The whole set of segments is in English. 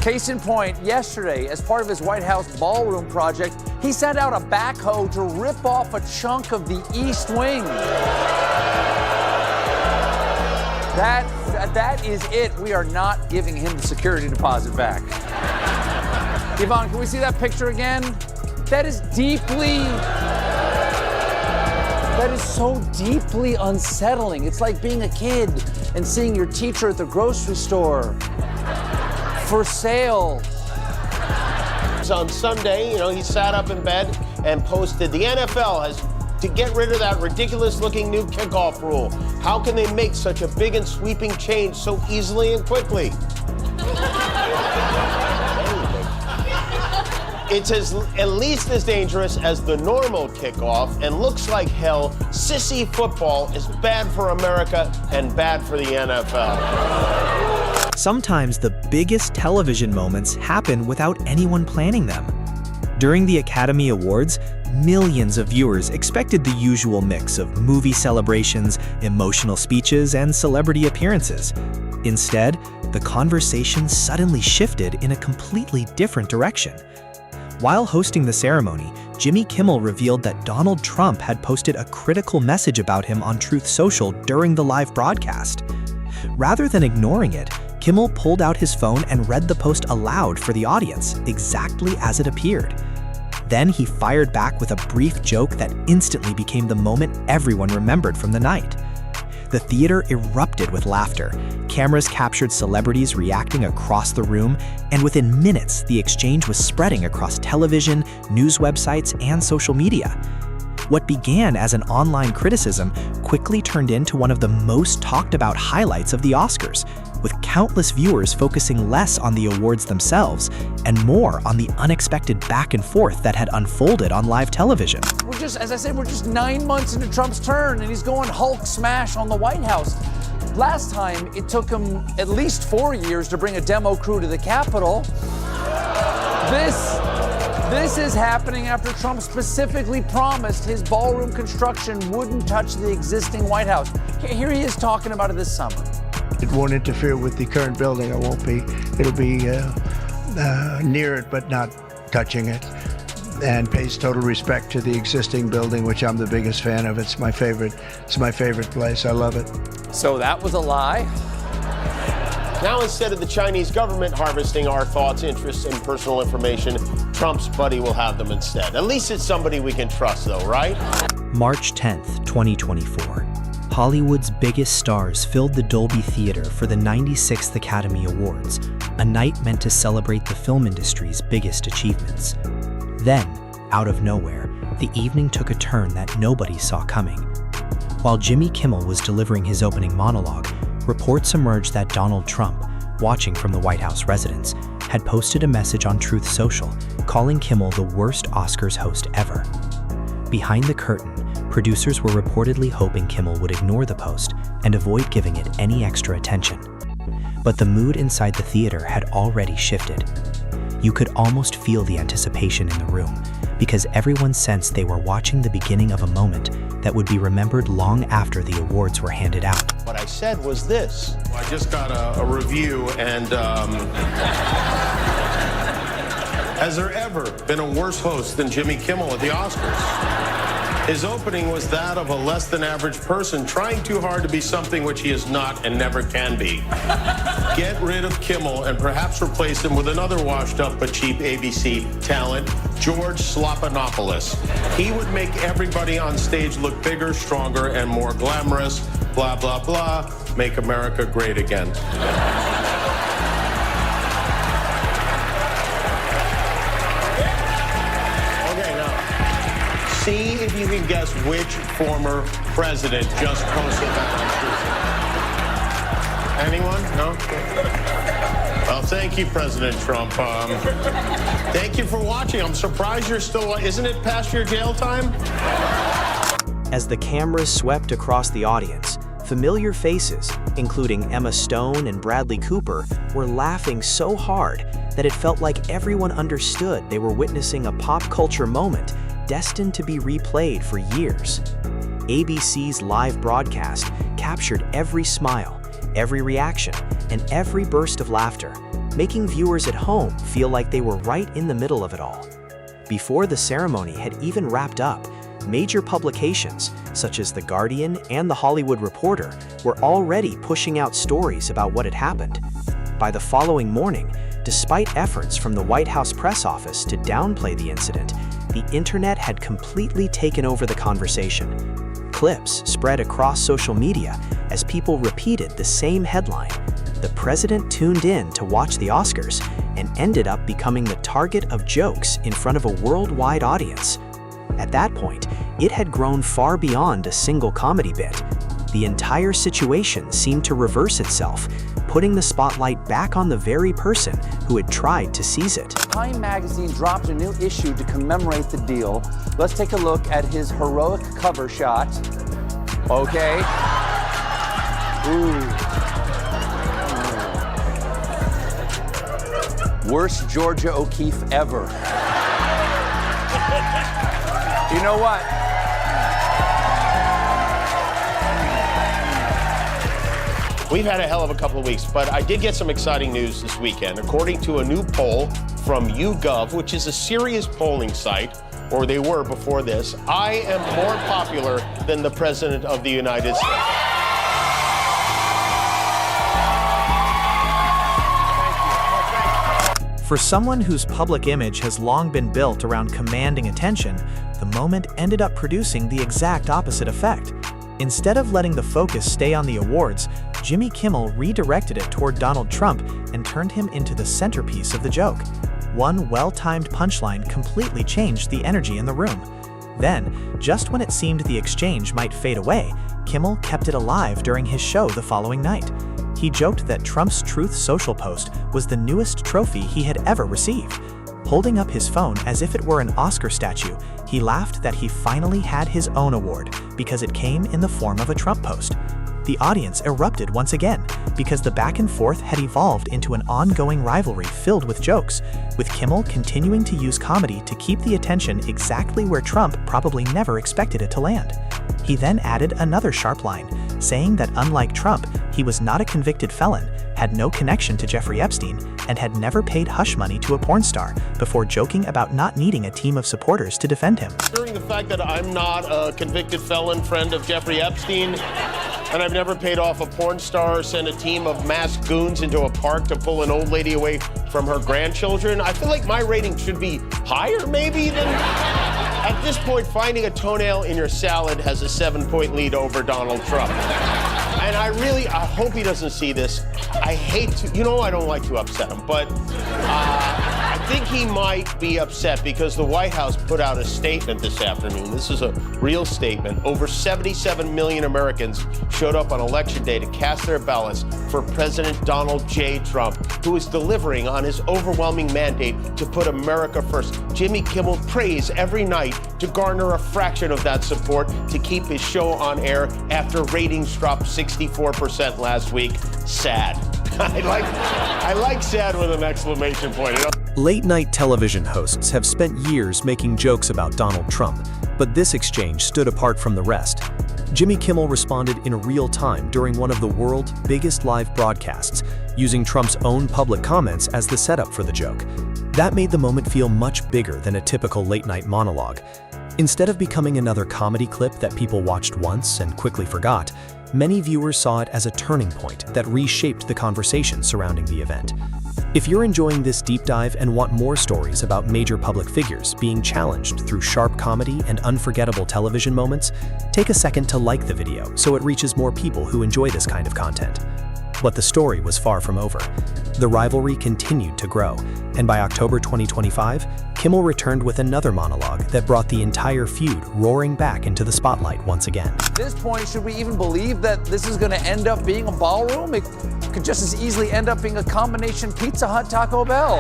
Case in point, yesterday, as part of his White House ballroom project, he sent out a backhoe to rip off a chunk of the East Wing. That is it. We are not giving him the security deposit back. Yvonne, can we see that picture again? That is so deeply unsettling. It's like being a kid and seeing your teacher at the grocery store. For sale. On Sunday, he sat up in bed and posted, the NFL has to get rid of that ridiculous-looking new kickoff rule. How can they make such a big and sweeping change so easily and quickly? It's at least as dangerous as the normal kickoff and looks like hell. Sissy football is bad for America and bad for the NFL. Sometimes the biggest television moments happen without anyone planning them. During the Academy Awards, millions of viewers expected the usual mix of movie celebrations, emotional speeches, and celebrity appearances. Instead, the conversation suddenly shifted in a completely different direction. While hosting the ceremony, Jimmy Kimmel revealed that Donald Trump had posted a critical message about him on Truth Social during the live broadcast. Rather than ignoring it, Kimmel pulled out his phone and read the post aloud for the audience, exactly as it appeared. Then he fired back with a brief joke that instantly became the moment everyone remembered from the night. The theater erupted with laughter. Cameras captured celebrities reacting across the room, and within minutes, the exchange was spreading across television, news websites, and social media. What began as an online criticism quickly turned into one of the most talked about highlights of the Oscars, with countless viewers focusing less on the awards themselves and more on the unexpected back and forth that had unfolded on live television. As I said, we're just 9 months into Trump's turn, and he's going Hulk smash on the White House. Last time, it took him at least 4 years to bring a demo crew to the Capitol. This is happening after Trump specifically promised his ballroom construction wouldn't touch the existing White House. Here he is talking about it this summer. It won't interfere with the current building. It'll be near it, but not touching it, and pays total respect to the existing building, which I'm the biggest fan of. It's my favorite place. I love it. So that was a lie? Now, instead of the Chinese government harvesting our thoughts, interests, and personal information, Trump's buddy will have them instead. At least it's somebody we can trust, though, right? March 10th, 2024. Hollywood's biggest stars filled the Dolby Theater for the 96th Academy Awards, a night meant to celebrate the film industry's biggest achievements. Then, out of nowhere, the evening took a turn that nobody saw coming. While Jimmy Kimmel was delivering his opening monologue, reports emerged that Donald Trump, watching from the White House residence, had posted a message on Truth Social calling Kimmel the worst Oscars host ever. Behind the curtain, producers were reportedly hoping Kimmel would ignore the post and avoid giving it any extra attention. But the mood inside the theater had already shifted. You could almost feel the anticipation in the room, because everyone sensed they were watching the beginning of a moment that would be remembered long after the awards were handed out. What I said was this. I just got a review, and has there ever been a worse host than Jimmy Kimmel at the Oscars? His opening was that of a less than average person trying too hard to be something which he is not and never can be. Get rid of Kimmel and perhaps replace him with another washed up but cheap ABC talent, George Slopanopoulos. He would make everybody on stage look bigger, stronger, and more glamorous. Blah, blah, blah. Make America great again. Okay, now, see if you can guess which former president just posted that on Twitter. Anyone? No? Well, thank you, President Trump. Thank you for watching. I'm surprised you're still... Isn't it past your jail time? As the cameras swept across the audience, familiar faces, including Emma Stone and Bradley Cooper, were laughing so hard that it felt like everyone understood they were witnessing a pop culture moment destined to be replayed for years. ABC's live broadcast captured every smile, every reaction, and every burst of laughter, making viewers at home feel like they were right in the middle of it all. Before the ceremony had even wrapped up, major publications, such as The Guardian and The Hollywood Reporter, were already pushing out stories about what had happened. By the following morning, despite efforts from the White House press office to downplay the incident, the internet had completely taken over the conversation. Clips spread across social media as people repeated the same headline. The president tuned in to watch the Oscars and ended up becoming the target of jokes in front of a worldwide audience. At that point, it had grown far beyond a single comedy bit. The entire situation seemed to reverse itself, putting the spotlight back on the very person who had tried to seize it. Time magazine dropped a new issue to commemorate the deal. Let's take a look at his heroic cover shot. Okay. Ooh. Worst Georgia O'Keeffe ever. You know what? We've had a hell of a couple of weeks, but I did get some exciting news this weekend. According to a new poll from YouGov, which is a serious polling site, or they were before this, I am more popular than the President of the United States. For someone whose public image has long been built around commanding attention, the moment ended up producing the exact opposite effect. Instead of letting the focus stay on the awards, Jimmy Kimmel redirected it toward Donald Trump and turned him into the centerpiece of the joke. One well-timed punchline completely changed the energy in the room. Then, just when it seemed the exchange might fade away, Kimmel kept it alive during his show the following night. He joked that Trump's Truth Social post was the newest trophy he had ever received. Holding up his phone as if it were an Oscar statue, he laughed that he finally had his own award because it came in the form of a Trump post. The audience erupted once again because the back and forth had evolved into an ongoing rivalry filled with jokes, with Kimmel continuing to use comedy to keep the attention exactly where Trump probably never expected it to land. He then added another sharp line, saying that unlike Trump, he was not a convicted felon, had no connection to Jeffrey Epstein, and had never paid hush money to a porn star, before joking about not needing a team of supporters to defend him. Considering the fact that I'm not a convicted felon friend of Jeffrey Epstein, and I've never paid off a porn star or sent a team of masked goons into a park to pull an old lady away from her grandchildren, I feel like my rating should be higher maybe than... At this point, finding a toenail in your salad has a 7-point lead over Donald Trump. And I hope he doesn't see this. I hate to, I don't like to upset him, but I think he might be upset because the White House put out a statement this afternoon. This is a real statement. Over 77 million Americans showed up on Election Day to cast their ballots for President Donald J. Trump, who is delivering on his overwhelming mandate to put America first. Jimmy Kimmel prays every night to garner a fraction of that support to keep his show on air after ratings dropped 64% last week. Sad. I like sad with an exclamation point. Late-night television hosts have spent years making jokes about Donald Trump, but this exchange stood apart from the rest. Jimmy Kimmel responded in real time during one of the world's biggest live broadcasts, using Trump's own public comments as the setup for the joke. That made the moment feel much bigger than a typical late-night monologue. Instead of becoming another comedy clip that people watched once and quickly forgot, many viewers saw it as a turning point that reshaped the conversation surrounding the event. If you're enjoying this deep dive and want more stories about major public figures being challenged through sharp comedy and unforgettable television moments, take a second to like the video so it reaches more people who enjoy this kind of content. But the story was far from over. The rivalry continued to grow, and by October 2025, Kimmel returned with another monologue that brought the entire feud roaring back into the spotlight once again. At this point, should we even believe that this is going to end up being a ballroom? It could just as easily end up being a combination Pizza Hut Taco Bell.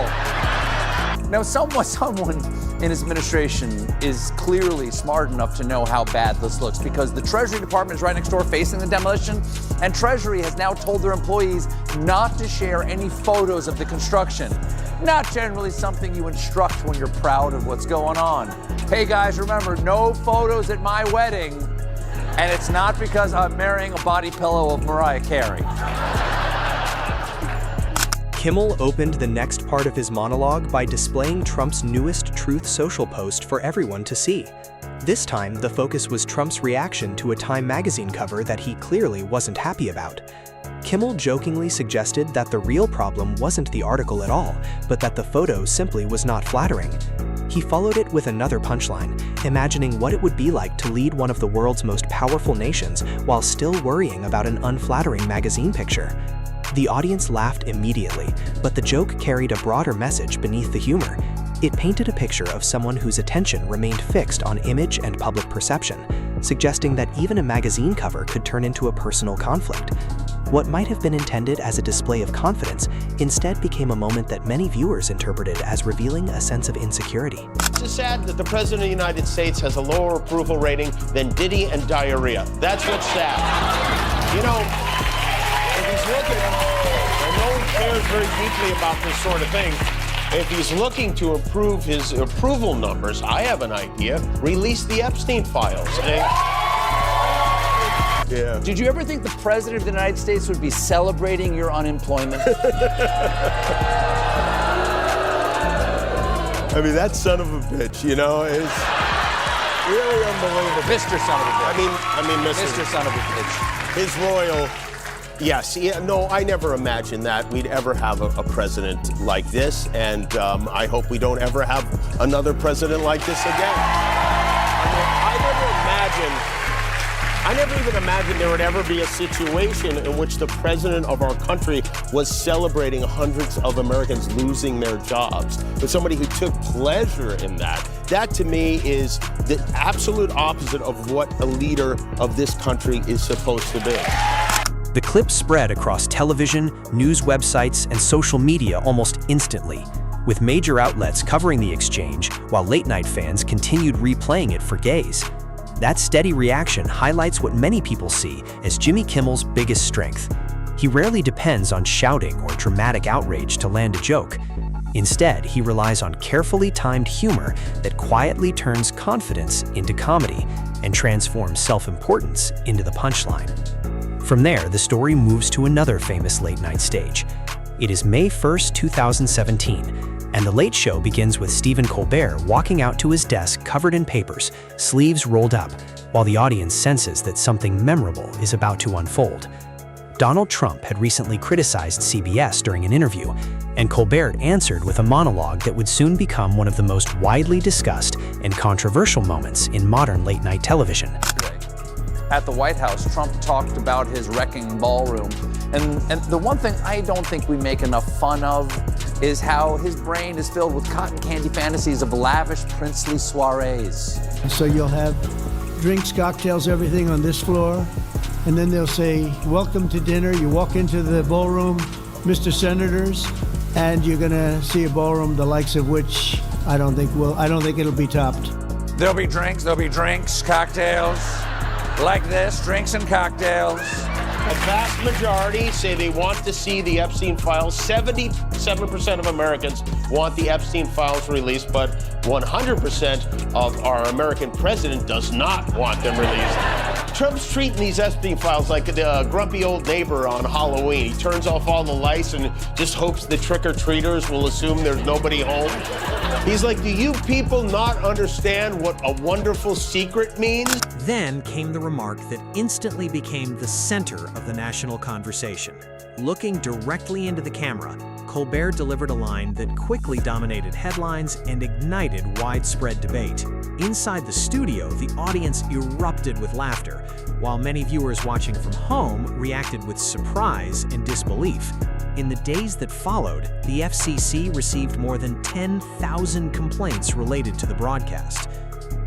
Now, someone in his administration is clearly smart enough to know how bad this looks, because the Treasury Department is right next door facing the demolition, and Treasury has now told their employees not to share any photos of the construction. Not generally something you instruct when you're proud of what's going on. Hey guys, remember, no photos at my wedding, and it's not because I'm marrying a body pillow of Mariah Carey. Kimmel opened the next part of his monologue by displaying Trump's newest Truth Social post for everyone to see. This time, the focus was Trump's reaction to a Time magazine cover that he clearly wasn't happy about. Kimmel jokingly suggested that the real problem wasn't the article at all, but that the photo simply was not flattering. He followed it with another punchline, imagining what it would be like to lead one of the world's most powerful nations while still worrying about an unflattering magazine picture. The audience laughed immediately, but the joke carried a broader message beneath the humor. It painted a picture of someone whose attention remained fixed on image and public perception, suggesting that even a magazine cover could turn into a personal conflict. What might have been intended as a display of confidence instead became a moment that many viewers interpreted as revealing a sense of insecurity. It's sad that the President of the United States has a lower approval rating than Diddy and diarrhea. That's what's sad. You know, if he's looking, and no one cares very deeply about this sort of thing, if he's looking to improve his approval numbers, I have an idea. Release the Epstein files. Yeah. Did you ever think the President of the United States would be celebrating your unemployment? I mean, that son of a bitch, you know, is really unbelievable. Mr. Son of a bitch. I mean, Mr. Son of a bitch. His royal. Yes, yeah, no, I never imagined that we'd ever have a president like this, and I hope we don't ever have another president like this again. I never even imagined there would ever be a situation in which the president of our country was celebrating hundreds of Americans losing their jobs. But somebody who took pleasure in that, that to me is the absolute opposite of what a leader of this country is supposed to be. The clip spread across television, news websites, and social media almost instantly, with major outlets covering the exchange while late-night fans continued replaying it for gays. That steady reaction highlights what many people see as Jimmy Kimmel's biggest strength. He rarely depends on shouting or dramatic outrage to land a joke. Instead, he relies on carefully timed humor that quietly turns confidence into comedy and transforms self-importance into the punchline. From there, the story moves to another famous late-night stage. It is May 1st, 2017, and The Late Show begins with Stephen Colbert walking out to his desk covered in papers, sleeves rolled up, while the audience senses that something memorable is about to unfold. Donald Trump had recently criticized CBS during an interview, and Colbert answered with a monologue that would soon become one of the most widely discussed and controversial moments in modern late-night television. At the White House, Trump talked about his wrecking ballroom. And the one thing I don't think we make enough fun of is how his brain is filled with cotton candy fantasies of lavish princely soirees. So you'll have drinks, cocktails, everything on this floor. And then they'll say, welcome to dinner. You walk into the ballroom, Mr. Senators, and you're gonna see a ballroom the likes of which I don't think it'll be topped. There'll be drinks, cocktails, like this, drinks and cocktails. A vast majority say they want to see the Epstein files. 77% of Americans want the Epstein files released, but 100% of our American president does not want them released. Trump's treating these Epstein files like a grumpy old neighbor on Halloween. He turns off all the lights and just hopes the trick-or-treaters will assume there's nobody home. He's like, do you people not understand what a wonderful secret means? Then came the remark that instantly became the center of the national conversation. Looking directly into the camera, Colbert delivered a line that quickly dominated headlines and ignited widespread debate. Inside the studio, the audience erupted with laughter, while many viewers watching from home reacted with surprise and disbelief. In the days that followed, the FCC received more than 10,000 complaints related to the broadcast.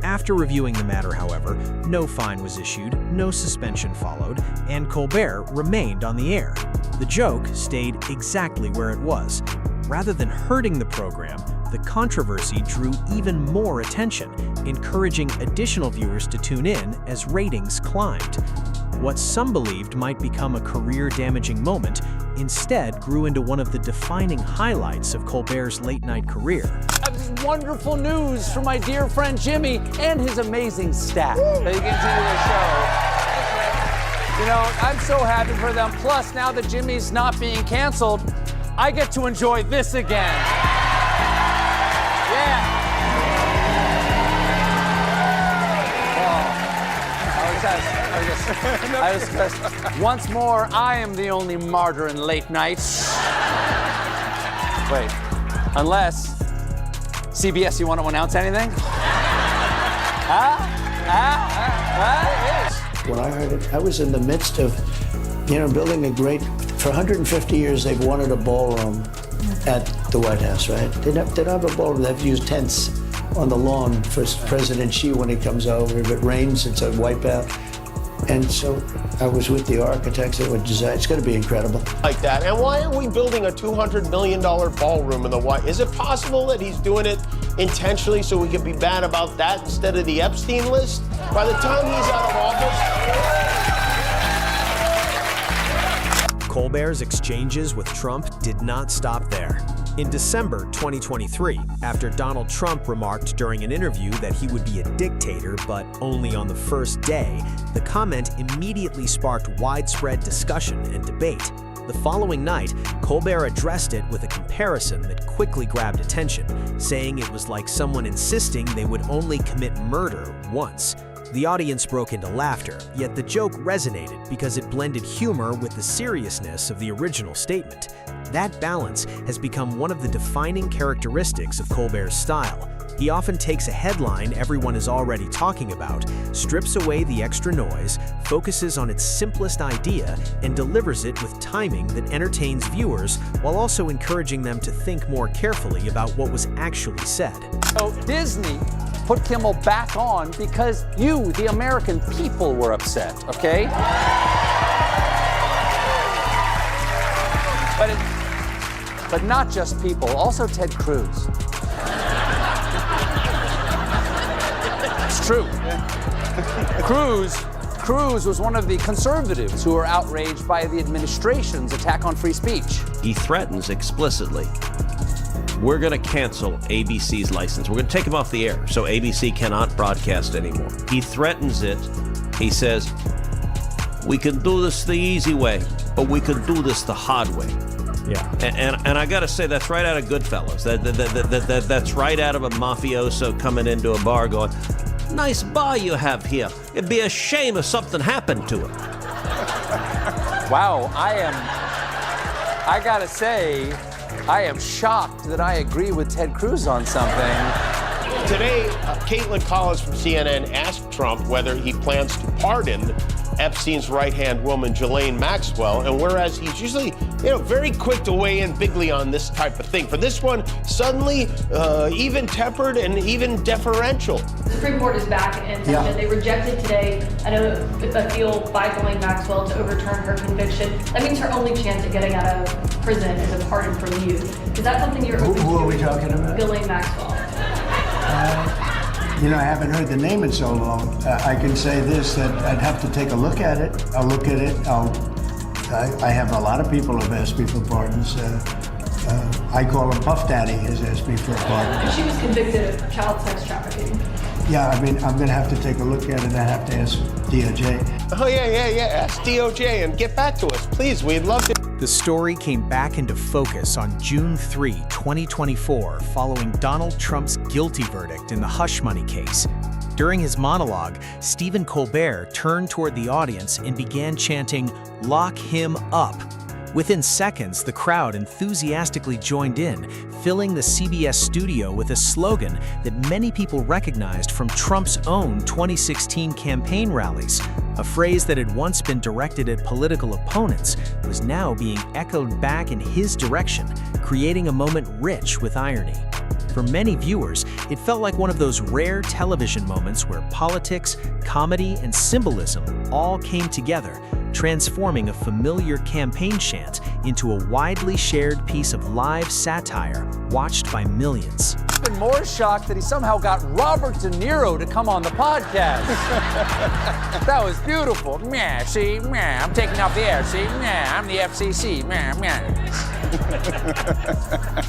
After reviewing the matter, however, no fine was issued, no suspension followed, and Colbert remained on the air. The joke stayed exactly where it was. Rather than hurting the program, the controversy drew even more attention, encouraging additional viewers to tune in as ratings climbed. What some believed might become a career-damaging moment instead grew into one of the defining highlights of Colbert's late-night career. I have wonderful news for my dear friend Jimmy and his amazing staff. They continue the show. You know, I'm so happy for them. Plus, now that Jimmy's not being canceled, I get to enjoy this again. Yeah. I was just, once more, I am the only martyr in late nights. Wait, unless, CBS, you want to announce anything? When I heard it, I was in the midst of, building a great, for 150 years they've wanted a ballroom at the White House, right? They don't have a ballroom, they have to use tents on the lawn for President Xi when he comes over. If it rains, it's a wipeout. And so I was with the architects that would design. It's going to be incredible. Like that. And why are we building a $200 million ballroom in the White? Is it possible that he's doing it intentionally so we can be bad about that instead of the Epstein list? By the time he's out of office. Colbert's exchanges with Trump did not stop there. In December 2023, after Donald Trump remarked during an interview that he would be a dictator, but only on the first day, the comment immediately sparked widespread discussion and debate. The following night, Colbert addressed it with a comparison that quickly grabbed attention, saying it was like someone insisting they would only commit murder once. The audience broke into laughter, yet the joke resonated because it blended humor with the seriousness of the original statement. That balance has become one of the defining characteristics of Colbert's style. He often takes a headline everyone is already talking about, strips away the extra noise, focuses on its simplest idea, and delivers it with timing that entertains viewers while also encouraging them to think more carefully about what was actually said. So Disney put Kimmel back on because you, the American people, were upset, okay? But not just people, also Ted Cruz. It's true. Cruz was one of the conservatives who were outraged by the administration's attack on free speech. He threatens explicitly, we're going to cancel ABC's license. We're going to take him off the air so ABC cannot broadcast anymore. He threatens it. He says, we can do this the easy way, but we can do this the hard way. Yeah. And I got to say, that's right out of Goodfellas. That's right out of a mafioso coming into a bar going, nice bar you have here. It'd be a shame if something happened to it. Wow, I gotta say, I am shocked that I agree with Ted Cruz on something. Today, Caitlin Collins from CNN asked Trump whether he plans to pardon Epstein's right-hand woman, Ghislaine Maxwell, and whereas he's usually, very quick to weigh in bigly on this type of thing, for this one, suddenly even-tempered and even deferential. The Supreme Court is back in session. They rejected today a deal by Ghislaine Maxwell to overturn her conviction. That means her only chance at getting out of prison is a pardon from you. Is that something you're open to? Who are we talking about? Ghislaine Maxwell. I haven't heard the name in so long. I can say this, that I'd have to take a look at it. I'll look at it. I have a lot of people who have asked me for pardons. I call him Puff Daddy has asked me for a pardon. She was convicted of child sex trafficking. Yeah, I'm going to have to take a look at it. I have to ask DOJ. Oh, yeah. Ask DOJ and get back to us, please. We'd love to. The story came back into focus on June 3, 2024, following Donald Trump's guilty verdict in the hush money case. During his monologue, Stephen Colbert turned toward the audience and began chanting, "Lock him up." Within seconds, the crowd enthusiastically joined in, filling the CBS studio with a slogan that many people recognized from Trump's own 2016 campaign rallies. A phrase that had once been directed at political opponents was now being echoed back in his direction, creating a moment rich with irony. For many viewers, it felt like one of those rare television moments where politics, comedy, and symbolism all came together, transforming a familiar campaign chant into a widely shared piece of live satire watched by millions. I've been more shocked that he somehow got Robert De Niro to come on the podcast. That was beautiful. Meh, see, meh, I'm taking off the air, see, meh, I'm the FCC, meh, meh.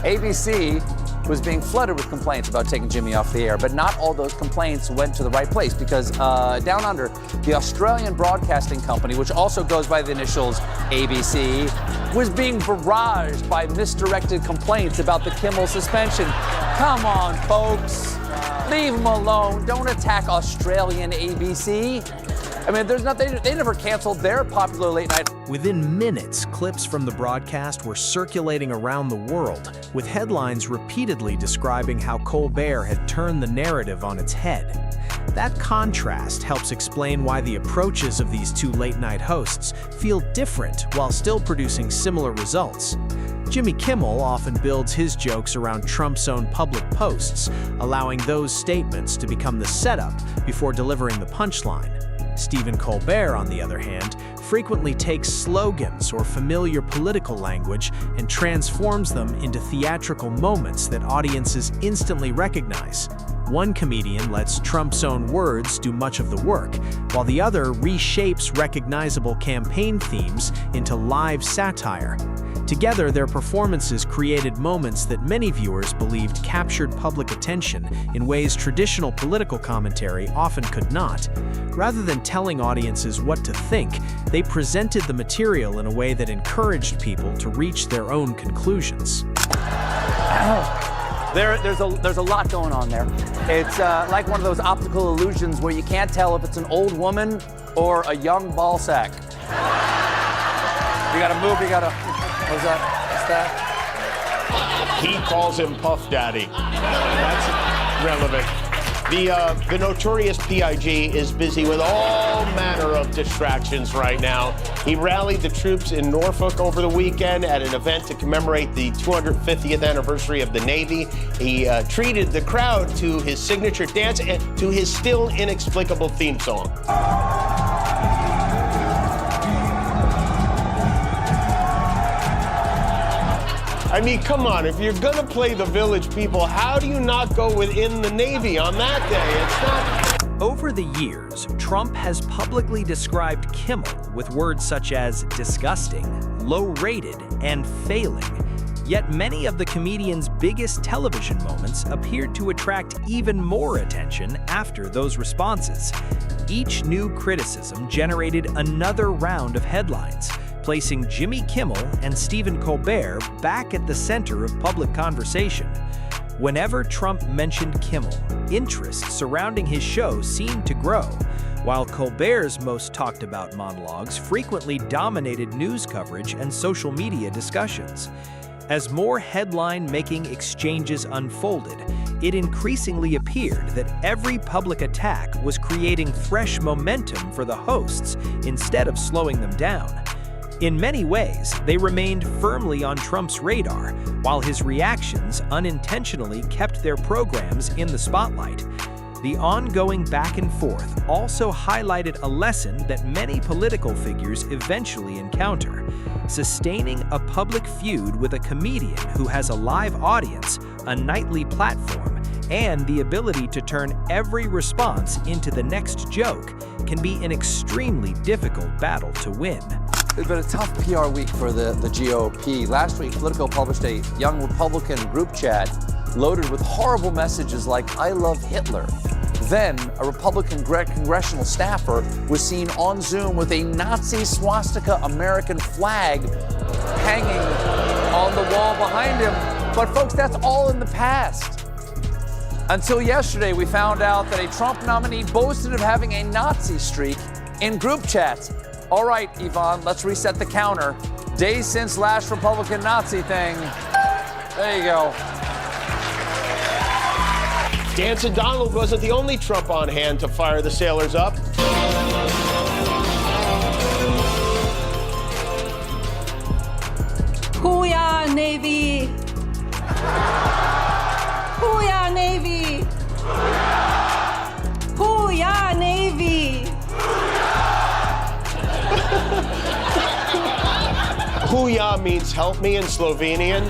ABC was being flooded with complaints about taking Jimmy off the air, but not all those complaints went to the right place because down under, the Australian Broadcasting Company, which also goes by the initials ABC, was being barraged by misdirected complaints about the Kimmel suspension. Come on, folks. Leave him alone. Don't attack Australian ABC. I mean, there's nothing, they never canceled their popular late night. Within minutes, clips from the broadcast were circulating around the world, with headlines repeatedly describing how Colbert had turned the narrative on its head. That contrast helps explain why the approaches of these two late-night hosts feel different while still producing similar results. Jimmy Kimmel often builds his jokes around Trump's own public posts, allowing those statements to become the setup before delivering the punchline. Stephen Colbert, on the other hand, frequently takes slogans or familiar political language and transforms them into theatrical moments that audiences instantly recognize. One comedian lets Trump's own words do much of the work, while the other reshapes recognizable campaign themes into live satire. Together, their performances created moments that many viewers believed captured public attention in ways traditional political commentary often could not. Rather than telling audiences what to think, they presented the material in a way that encouraged people to reach their own conclusions. There's a lot going on there. It's like one of those optical illusions where you can't tell if it's an old woman or a young ball sack. You gotta move, you gotta... What's that? What's that? He calls him Puff Daddy. That's relevant. The notorious PIG is busy with all manner of distractions right now. He rallied the troops in Norfolk over the weekend at an event to commemorate the 250th anniversary of the Navy. He treated the crowd to his signature dance and to his still inexplicable theme song. I mean, come on, if you're gonna play the village people, how do you not go within the Navy on that day? It's not... Over the years, Trump has publicly described Kimmel with words such as disgusting, low-rated, and failing. Yet many of the comedian's biggest television moments appeared to attract even more attention after those responses. Each new criticism generated another round of headlines, placing Jimmy Kimmel and Stephen Colbert back at the center of public conversation. Whenever Trump mentioned Kimmel, interest surrounding his show seemed to grow, while Colbert's most talked about monologues frequently dominated news coverage and social media discussions. As more headline-making exchanges unfolded, it increasingly appeared that every public attack was creating fresh momentum for the hosts instead of slowing them down. In many ways, they remained firmly on Trump's radar, while his reactions unintentionally kept their programs in the spotlight. The ongoing back and forth also highlighted a lesson that many political figures eventually encounter: sustaining a public feud with a comedian who has a live audience, a nightly platform, and the ability to turn every response into the next joke can be an extremely difficult battle to win. It's been a tough PR week for the GOP. Last week, Politico published a young Republican group chat loaded with horrible messages like, "I love Hitler." Then, a Republican congressional staffer was seen on Zoom with a Nazi swastika American flag hanging on the wall behind him. But folks, that's all in the past. Until yesterday, we found out that a Trump nominee boasted of having a Nazi streak in group chats. All right, Yvonne, let's reset the counter. Days since last Republican Nazi thing. There you go. Dancing Donald wasn't the only Trump on hand to fire the sailors up. Hoo-yah, Navy! Hoo-yah, Navy! Hoo-yah, Navy! Hoo-yah means help me in Slovenian.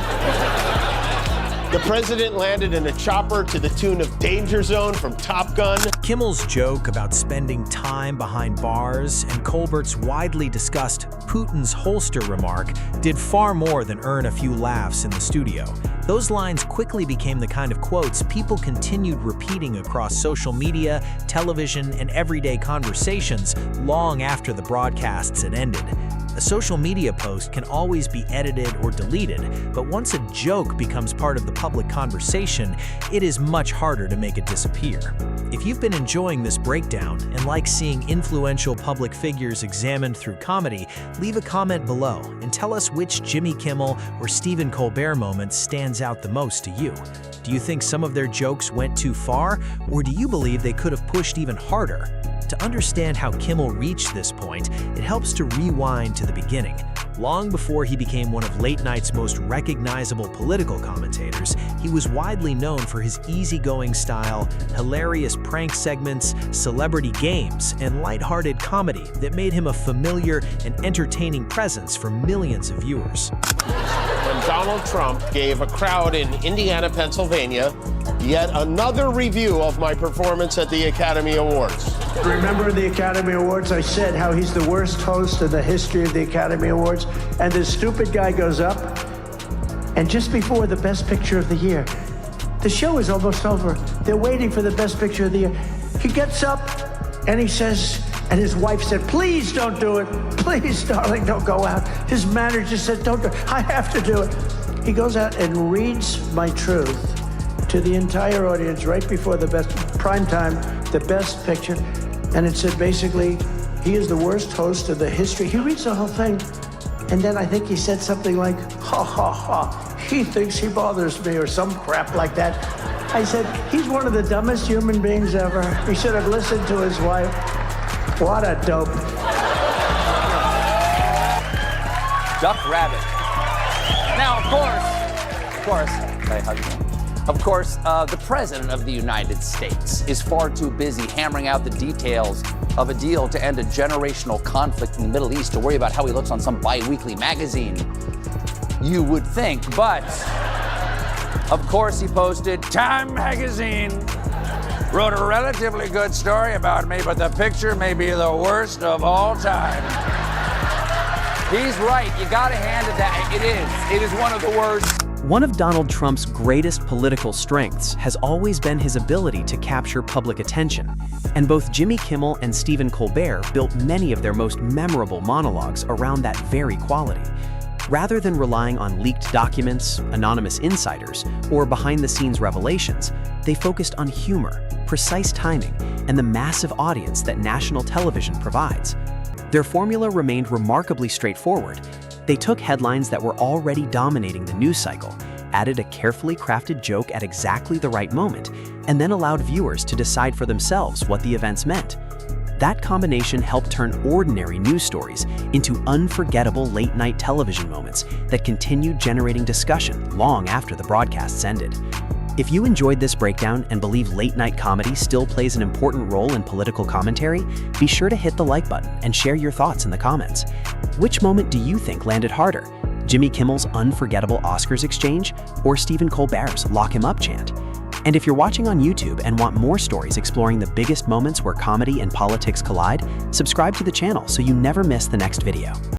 The president landed in a chopper to the tune of Danger Zone from Top Gun. Kimmel's joke about spending time behind bars and Colbert's widely discussed Putin's holster remark did far more than earn a few laughs in the studio. Those lines quickly became the kind of quotes people continued repeating across social media, television, and everyday conversations long after the broadcasts had ended. A social media post can always be edited or deleted, but once a joke becomes part of the public conversation, it is much harder to make it disappear. If you've been enjoying this breakdown and like seeing influential public figures examined through comedy, leave a comment below and tell us which Jimmy Kimmel or Stephen Colbert moment stands out the most to you. Do you think some of their jokes went too far, or do you believe they could have pushed even harder? To understand how Kimmel reached this point, it helps to rewind to the beginning. Long before he became one of late night's most recognizable political commentators, he was widely known for his easygoing style, hilarious prank segments, celebrity games, and lighthearted comedy that made him a familiar and entertaining presence for millions of viewers. When Donald Trump gave a crowd in Indiana, Pennsylvania, yet another review of my performance at the Academy Awards. Remember the Academy Awards? I said how he's the worst host in the history of the Academy Awards. And this stupid guy goes up, and just before the Best Picture of the Year, the show is almost over. They're waiting for the Best Picture of the Year. He gets up and he says, and his wife said, please don't do it. Please, darling, don't go out. His manager said, don't do it. I have to do it. He goes out and reads my truth to the entire audience right before the best prime time, the Best Picture. And it said basically, he is the worst host of the history. He reads the whole thing. And then I think he said something like, ha, ha, ha, he thinks he bothers me, or some crap like that. I said, he's one of the dumbest human beings ever. He should have listened to his wife. What a dope. Duck Rabbit. Now, of course, the President of the United States is far too busy hammering out the details of a deal to end a generational conflict in the Middle East to worry about how he looks on some bi-weekly magazine, you would think. But, of course, he posted, Time magazine wrote a relatively good story about me, but the picture may be the worst of all time. He's right. You gotta hand it that. It is one of the worst. One of Donald Trump's greatest political strengths has always been his ability to capture public attention, and both Jimmy Kimmel and Stephen Colbert built many of their most memorable monologues around that very quality. Rather than relying on leaked documents, anonymous insiders, or behind-the-scenes revelations, they focused on humor, precise timing, and the massive audience that national television provides. Their formula remained remarkably straightforward. They took headlines that were already dominating the news cycle, added a carefully crafted joke at exactly the right moment, and then allowed viewers to decide for themselves what the events meant. That combination helped turn ordinary news stories into unforgettable late-night television moments that continued generating discussion long after the broadcasts ended. If you enjoyed this breakdown and believe late-night comedy still plays an important role in political commentary, be sure to hit the like button and share your thoughts in the comments. Which moment do you think landed harder? Jimmy Kimmel's unforgettable Oscars exchange or Stephen Colbert's Lock Him Up chant? And if you're watching on YouTube and want more stories exploring the biggest moments where comedy and politics collide, subscribe to the channel so you never miss the next video.